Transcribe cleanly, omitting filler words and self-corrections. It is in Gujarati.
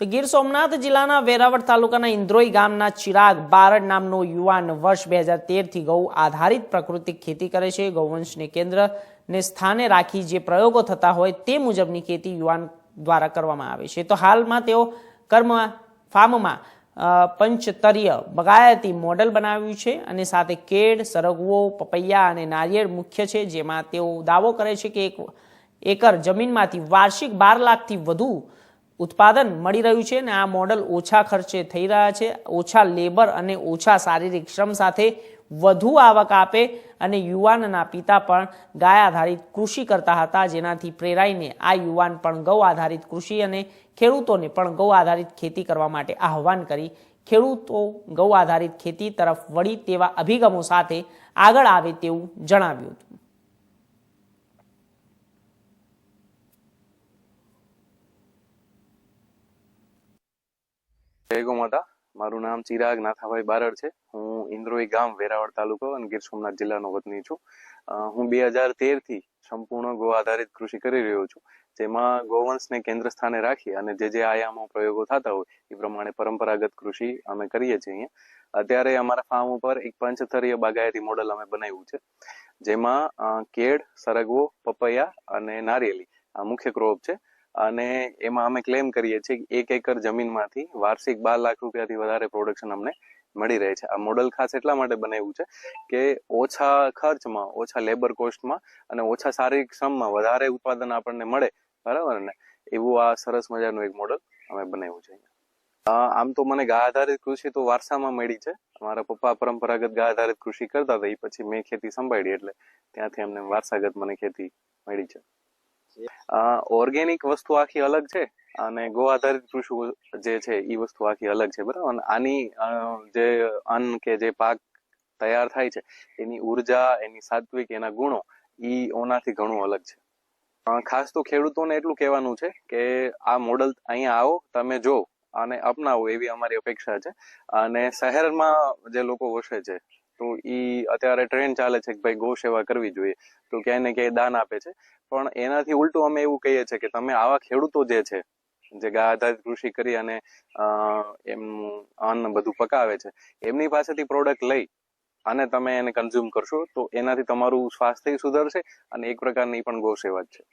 તો ગીર સોમનાથ જિલ્લાના વેરાવળ તાલુકાના ઇન્દ્રોઈ ગામના ચિરાગ બારડ નામનો યુવાન વર્ષ 2013થી ગૌ આધારિત પ્રાકૃતિક ખેતી કરે છે। ગૌવંશને કેન્દ્રને સ્થાને રાખી જે પ્રયોગો થતા હોય તે મુજબની ખેતી યુવાન દ્વારા કરવામાં આવે છે। તો હાલમાં તેઓ ફાર્મમાં પંચતરીય બગાયતી મોડેલ બનાવ્યું છે અને સાથે કેળ, સરગવો, પપૈયા અને નારિયેળ મુખ્ય છે, જેમાં તેઓ દાવો કરે છે કે 1 એકર જમીનમાંથી વાર્ષિક 12 લાખથી વધુ उत्पादन मળી રહ્યું છે અને આ મોડલ ઓછા ખર્ચે થઈ રહ્યા છે, ઓછા લેબર અને ઓછા શારીરિક શ્રમ સાથે વધુ આવક આપે અને યુવાનના પિતા પણ ગાય આધારિત કૃષિ કરતા હતા, જેનાથી પ્રેરાઈને આ યુવાન પણ ગૌ આધારિત કૃષિ અને ખેડૂતોને પણ ગૌ આધારિત ખેતી કરવા માટે આહવાન કરી ખેડૂતો ગૌ આધારિત ખેતી તરફ વળી તેવા અભિગમો સાથે આગળ આવે તેવું જણાવ્યું હતું। जय गौ माता। मारू नाम चिराग नाथाभाई बारड है। हूँ इंद्रोई गाम वेरावळ तालुको और गीर सोमनाथ जिल्लानो वतनी छूँ। हूँ 2013 थी संपूर्ण गौ आधारित कृषि करी रह्यो छूँ, जेमां गोवंश ने केंद्र स्थाने राखी अने जे आयामो प्रयोगो थता होय ए प्रमाणे परंपरागत कृषि अमे करीए छीए। अत्यारे अमारा फार्म पर एक पंचस्तरीय बागायती मॉडल अमे बनाव्युं छे, जेमां केळ, सरगवो, पपैया अने नारिયેળી आ मुख्य क्रॉप छे અને એમાં અમે ક્લેમ કરીએ છીએ કે 1 એકર જમીનમાંથી વાર્ષિક 12 લાખ રૂપિયાથી વધારે પ્રોડક્શન અમને મળી રહે છે। આ મોડલ ખાસ એટલા માટે બનાવ્યું છે કે ઓછા ખર્ચમાં, ઓછા લેબર કોસ્ટમાં અને ઓછા શારીરિક શ્રમમાં વધારે ઉત્પાદન આપણને મળે, બરાબર ને? એવું આ સરસ મજાનું એક મોડલ અમે બનાવ્યું છે। આમ તો મને ગાય આધારિત કૃષિ તો વારસામાં મળી છે। મારા પપ્પા પરંપરાગત ગાય આધારિત કૃષિ કરતા હતા, એ પછી મેં ખેતી સંભાળી એટલે ત્યાંથી અમને વારસાગત મને ખેતી મળી છે। ઓર્ગેનિક વસ્તુ આખી અલગ છે અને ગો આધારિત કૃષિ જે છે એ વસ્તુ આખી અલગ છે, બરાબર? અને આની જે અન્ન કે જે પાક તૈયાર થાય છે એની ઉર્જા, એની સાત્વિક, એના ગુણો ઈ ઓનાથી ઘણું અલગ છે। ખાસ તો ખેડૂતોને એટલું કહેવાનું છે કે આ મોડલ અહીંયા આવો, તમે જો અને અપનાવો એવી અમારી અપેક્ષા છે। અને શહેરમાં જે લોકો વસે છે તો ઈ અત્યારે ટ્રેન્ડ ચાલે છે કે ભાઈ ગૌ સેવા કરવી જોઈએ, તો ક્યાંય ને ક્યાંય દાન આપે છે, પણ એનાથી ઉલટું અમે એવું કહીએ છીએ કે તમે આવા ખેડૂતો જે છે, જે ગાય આધારિત કૃષિ કરી અને એમનું અન્ન બધું પકાવે છે, એમની પાસેથી પ્રોડક્ટ લઈ અને તમે એને કન્ઝ્યુમ કરશો તો એનાથી તમારું સ્વાસ્થ્ય સુધરશે અને એક પ્રકારની પણ ગૌ સેવા જ છે।